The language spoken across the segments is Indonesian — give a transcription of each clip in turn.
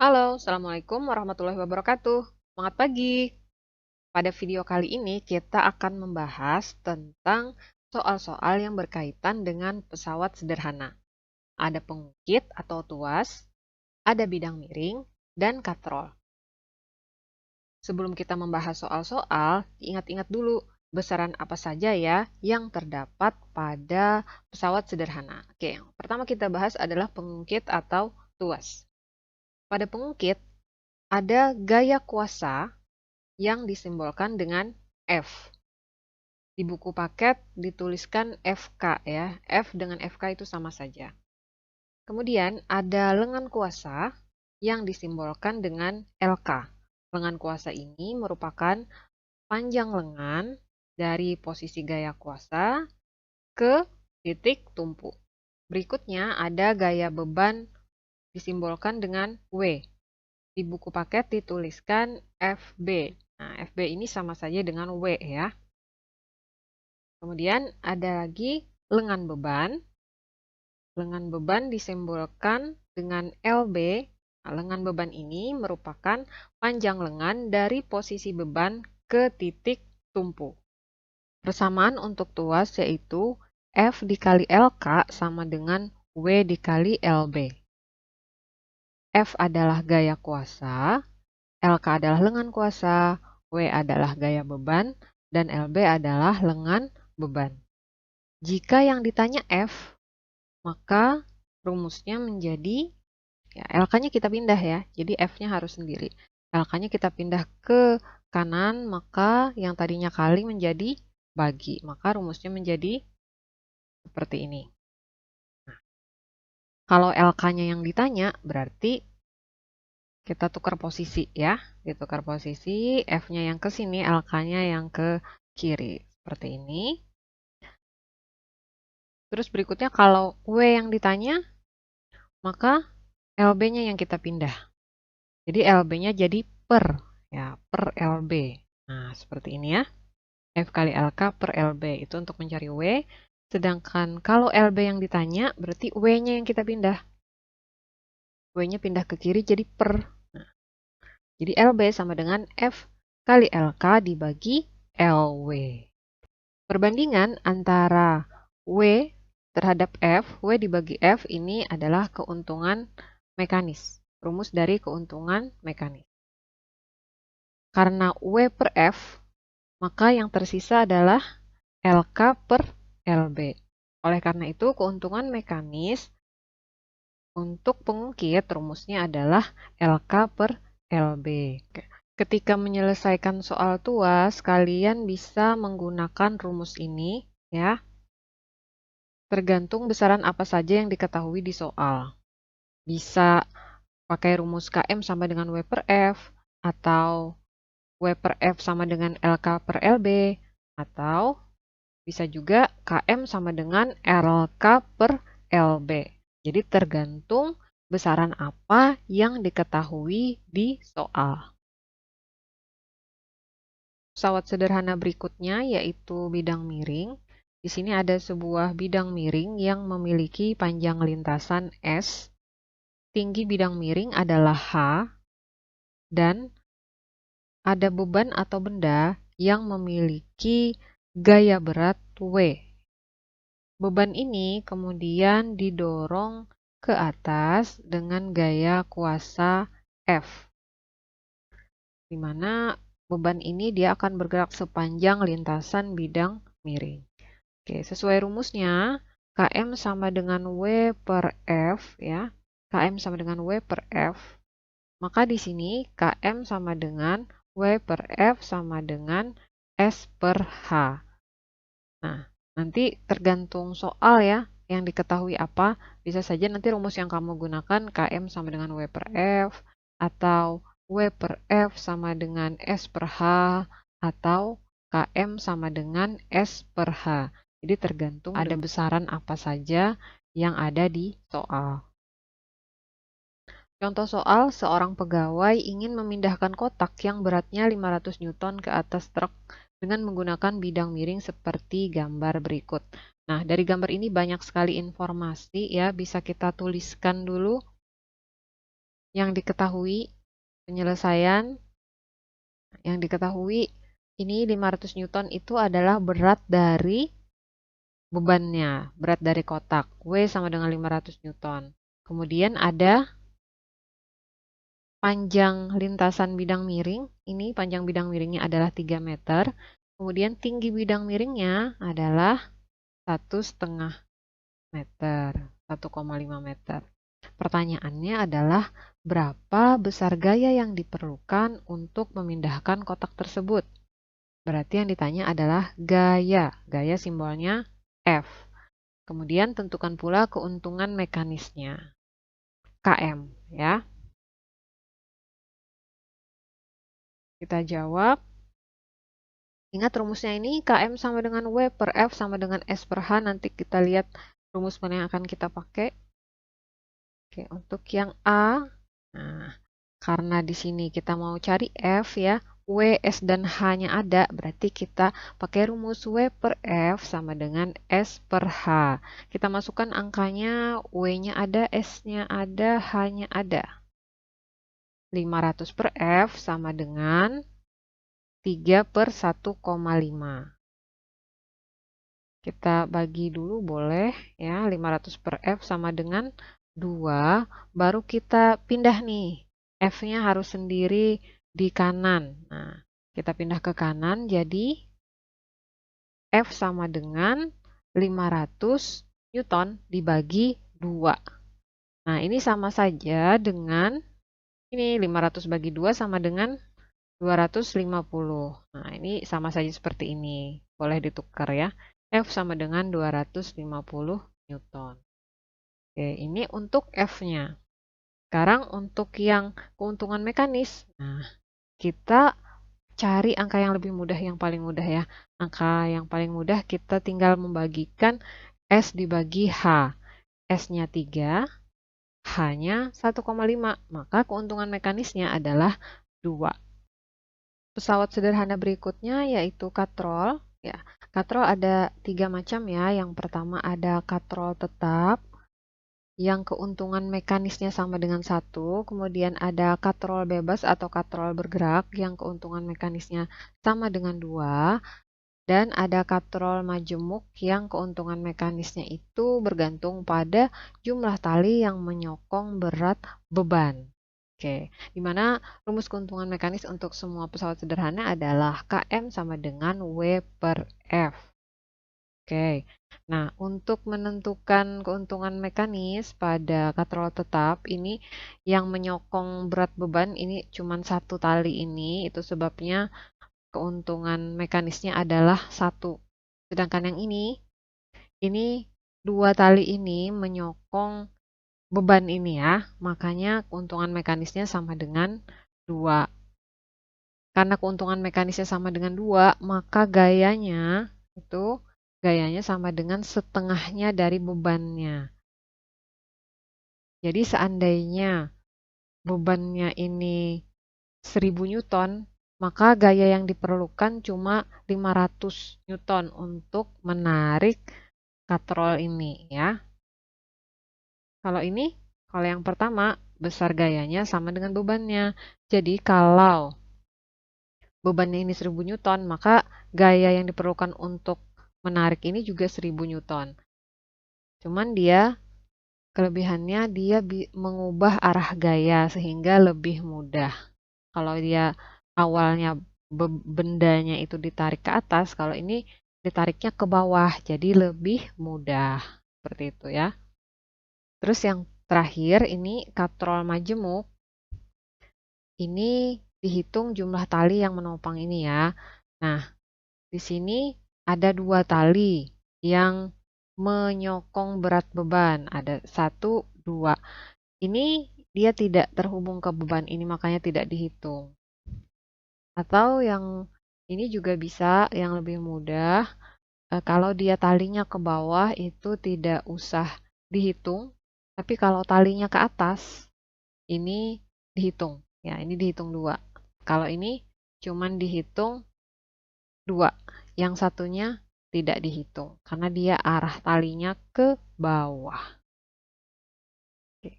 Halo, Assalamualaikum warahmatullahi wabarakatuh. Semangat pagi. Pada video kali ini kita akan membahas tentang soal-soal yang berkaitan dengan pesawat sederhana. Ada pengukit atau tuas, ada bidang miring, dan katrol. Sebelum kita membahas soal-soal, ingat-ingat dulu besaran apa saja ya yang terdapat pada pesawat sederhana. Oke, yang pertama kita bahas adalah pengukit atau tuas. Pada pengukit, ada gaya kuasa yang disimbolkan dengan F. Di buku paket dituliskan FK ya. F dengan FK itu sama saja. Kemudian ada lengan kuasa yang disimbolkan dengan LK. Lengan kuasa ini merupakan panjang lengan dari posisi gaya kuasa ke titik tumpu. Berikutnya ada gaya beban disimbolkan dengan W. Di buku paket dituliskan FB. Nah, FB ini sama saja dengan W ya. Kemudian ada lagi lengan beban. Lengan beban disimbolkan dengan LB. Nah, lengan beban ini merupakan panjang lengan dari posisi beban ke titik tumpu. Persamaan untuk tuas yaitu F dikali LK sama dengan W dikali LB. F adalah gaya kuasa, LK adalah lengan kuasa, W adalah gaya beban, dan LB adalah lengan beban. Jika yang ditanya F, maka rumusnya menjadi, ya LK-nya kita pindah ya, jadi F-nya harus sendiri. LK-nya kita pindah ke kanan, maka yang tadinya kali menjadi bagi. Maka rumusnya menjadi seperti ini. Nah, kalau LK-nya yang ditanya, berarti kita tukar posisi ya. Ditukar posisi, F-nya yang ke sini, LK-nya yang ke kiri. Seperti ini. Terus berikutnya kalau W yang ditanya, maka LB-nya yang kita pindah. Jadi LB-nya jadi per, ya, per LB. Nah, seperti ini ya. F kali LK per LB, itu untuk mencari W. Sedangkan kalau LB yang ditanya, berarti W-nya yang kita pindah. W-nya pindah ke kiri jadi per. Nah, jadi LB sama dengan F kali LK dibagi LW. Perbandingan antara W terhadap F, W dibagi F ini adalah keuntungan mekanis. Rumus dari keuntungan mekanis. Karena W per F, maka yang tersisa adalah LK per LB. Oleh karena itu, keuntungan mekanis untuk pengukit rumusnya adalah LK per LB. Ketika menyelesaikan soal tuas, kalian bisa menggunakan rumus ini ya. Tergantung besaran apa saja yang diketahui di soal. Bisa pakai rumus KM sama dengan W per F, atau W per F sama dengan LK per LB, atau bisa juga KM sama dengan LK per LB. Jadi tergantung besaran apa yang diketahui di soal. Pesawat sederhana berikutnya yaitu bidang miring. Di sini ada sebuah bidang miring yang memiliki panjang lintasan S. Tinggi bidang miring adalah H, dan ada beban atau benda yang memiliki gaya berat W. Beban ini kemudian didorong ke atas dengan gaya kuasa F, di mana beban ini dia akan bergerak sepanjang lintasan bidang miring. Oke, sesuai rumusnya, Km sama dengan W per F ya. Km sama dengan W per F. Maka di sini Km sama dengan W per F sama dengan S per H. Nah, nanti tergantung soal ya, yang diketahui apa. Bisa saja nanti rumus yang kamu gunakan Km sama dengan W per F, atau W per F sama dengan S per H, atau Km sama dengan S per H. Jadi tergantung ada besaran apa saja yang ada di soal. Contoh soal, seorang pegawai ingin memindahkan kotak yang beratnya 500 Newton ke atas truk dengan menggunakan bidang miring seperti gambar berikut. Nah, dari gambar ini banyak sekali informasi ya, bisa kita tuliskan dulu. yang diketahui penyelesaian yang diketahui ini 500 Newton itu adalah berat dari bebannya, berat dari kotak. W sama dengan 500 Newton. Kemudian ada panjang lintasan bidang miring. Ini panjang bidang miringnya adalah 3 meter. Kemudian tinggi bidang miringnya adalah 1,5 meter, 1,5 meter. Pertanyaannya adalah berapa besar gaya yang diperlukan untuk memindahkan kotak tersebut? Berarti yang ditanya adalah gaya. Gaya simbolnya F. Kemudian tentukan pula keuntungan mekanisnya. KM ya. Kita jawab. Ingat rumusnya ini KM sama dengan W per F sama dengan S per H. Nanti kita lihat rumus mana yang akan kita pakai. Oke, untuk yang A, nah, karena di sini kita mau cari F ya, W, S, dan H-nya ada, berarti kita pakai rumus W per F sama dengan S per H. Kita masukkan angkanya, W-nya ada, S-nya ada, H-nya ada. 500 per F sama dengan 3 per 1,5. Kita bagi dulu boleh ya, 500 per F sama dengan 2, baru kita pindah nih. F-nya harus sendiri di kanan. Nah, kita pindah ke kanan, jadi F sama dengan 500 Newton dibagi 2. Nah, ini sama saja dengan, ini 500 bagi 2 sama dengan 250. Nah, ini sama saja seperti ini. Boleh ditukar ya. F sama dengan 250 Newton. Oke, ini untuk F-nya. Sekarang untuk yang keuntungan mekanis. Nah, kita cari angka yang lebih mudah, yang paling mudah ya. Angka yang paling mudah kita tinggal membagikan S dibagi H. S-nya 3, H-nya 1,5. Maka keuntungan mekanisnya adalah 2. Pesawat sederhana berikutnya yaitu katrol. Ya, katrol ada 3 macam ya. Yang pertama ada katrol tetap, yang keuntungan mekanisnya sama dengan 1. Kemudian ada katrol bebas atau katrol bergerak, yang keuntungan mekanisnya sama dengan 2. Dan ada katrol majemuk, yang keuntungan mekanisnya itu bergantung pada jumlah tali yang menyokong berat beban. Oke, dimana rumus keuntungan mekanis untuk semua pesawat sederhana adalah KM sama dengan W per F. Oke, nah untuk menentukan keuntungan mekanis pada katrol tetap, ini yang menyokong berat beban ini cuma 1 tali ini, itu sebabnya keuntungan mekanisnya adalah 1. Sedangkan yang ini 2 tali ini menyokong beban ini ya, makanya keuntungan mekanisnya sama dengan 2. Karena keuntungan mekanisnya sama dengan 2, maka gayanya sama dengan setengahnya dari bebannya. Jadi seandainya bebannya ini 1000 Newton, maka gaya yang diperlukan cuma 500 Newton untuk menarik katrol ini ya. Kalau yang pertama, besar gayanya sama dengan bebannya. Jadi kalau bebannya ini 1000 Newton, maka gaya yang diperlukan untuk menarik ini juga 1000 Newton. Cuman kelebihannya dia mengubah arah gaya sehingga lebih mudah. Kalau dia awalnya bendanya itu ditarik ke atas, kalau ini ditariknya ke bawah, jadi lebih mudah. Seperti itu ya. Terus yang terakhir ini katrol majemuk. Ini dihitung jumlah tali yang menopang ini ya. Nah, di sini ada 2 tali yang menyokong berat beban. Ada 1, 2. Ini dia tidak terhubung ke beban ini, makanya tidak dihitung. Atau yang ini juga bisa, yang lebih mudah. Kalau dia talinya ke bawah itu tidak usah dihitung. Tapi kalau talinya ke atas, ini dihitung. Ya, ini dihitung 2. Kalau ini cuman dihitung 2. Yang satunya tidak dihitung karena dia arah talinya ke bawah. Oke.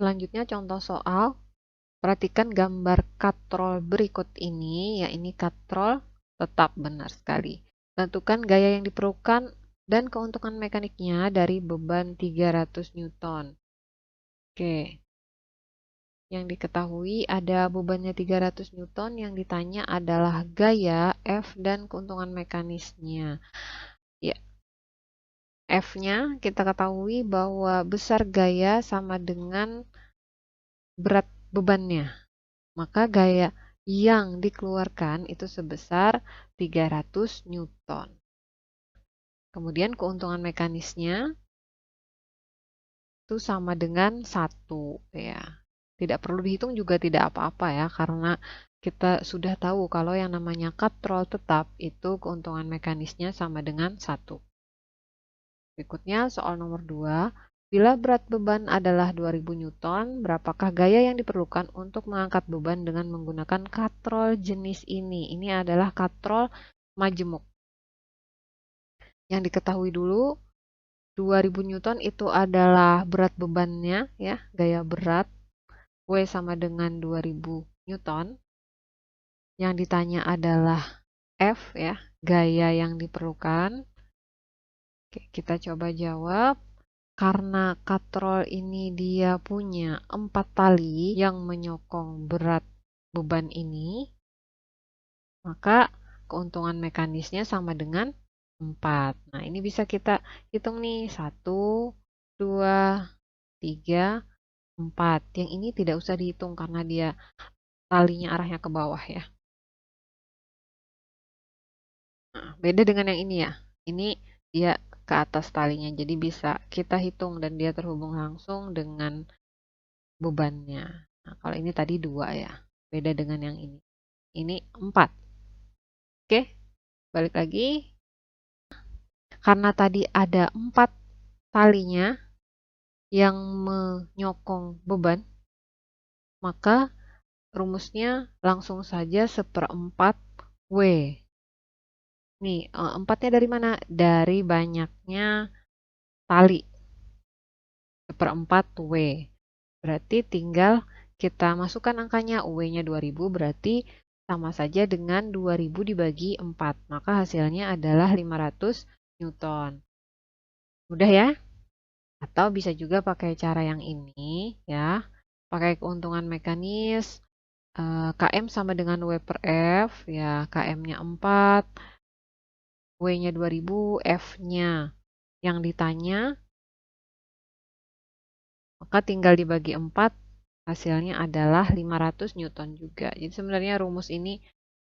Selanjutnya contoh soal. Perhatikan gambar katrol berikut ini, ya ini katrol tetap benar sekali. Tentukan gaya yang diperlukan dan keuntungan mekaniknya dari beban 300 Newton. Oke. Yang diketahui ada bebannya 300 Newton, yang ditanya adalah gaya F dan keuntungan mekanisnya. Ya, F-nya kita ketahui bahwa besar gaya sama dengan berat bebannya. Maka gaya yang dikeluarkan itu sebesar 300 Newton. Kemudian keuntungan mekanisnya itu sama dengan 1 ya. Tidak perlu dihitung juga tidak apa-apa ya, karena kita sudah tahu kalau yang namanya katrol tetap itu keuntungan mekanisnya sama dengan 1. Berikutnya soal nomor 2. Bila berat beban adalah 2000 Newton, berapakah gaya yang diperlukan untuk mengangkat beban dengan menggunakan katrol jenis ini? Ini adalah katrol majemuk. Yang diketahui dulu, 2000 Newton itu adalah berat bebannya ya, gaya berat. W sama dengan 2000 Newton. Yang ditanya adalah F ya, gaya yang diperlukan. Oke, kita coba jawab. Karena katrol ini dia punya 4 tali yang menyokong berat beban ini, maka keuntungan mekanisnya sama dengan 4. Nah, ini bisa kita hitung nih, 1, 2, 3, 4. Yang ini tidak usah dihitung karena dia talinya arahnya ke bawah ya. Nah, beda dengan yang ini ya. Ini dia ke atas talinya, jadi bisa kita hitung dan dia terhubung langsung dengan bebannya. Nah, kalau ini tadi 2 ya, beda dengan yang ini. Ini 4. Oke, balik lagi. Karena tadi ada 4 talinya yang menyokong beban, maka rumusnya langsung saja 1/4 W. Nih, 4-nya dari mana? Dari banyaknya tali. 1/4 W. Berarti tinggal kita masukkan angkanya, W-nya 2000 berarti sama saja dengan 2000 dibagi 4. Maka hasilnya adalah 500 Newton. Mudah ya? Atau bisa juga pakai cara yang ini ya. Pakai keuntungan mekanis, Km sama dengan W per F, ya Km-nya 4, W-nya 2000, F-nya yang ditanya, maka tinggal dibagi 4, hasilnya adalah 500 Newton juga. Jadi sebenarnya rumus ini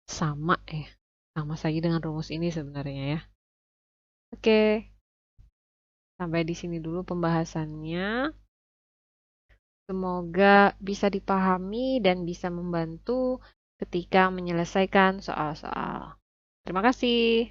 sama ya. Sama saja dengan rumus ini sebenarnya ya. Oke. Sampai di sini dulu pembahasannya. Semoga bisa dipahami dan bisa membantu ketika menyelesaikan soal-soal. Terima kasih.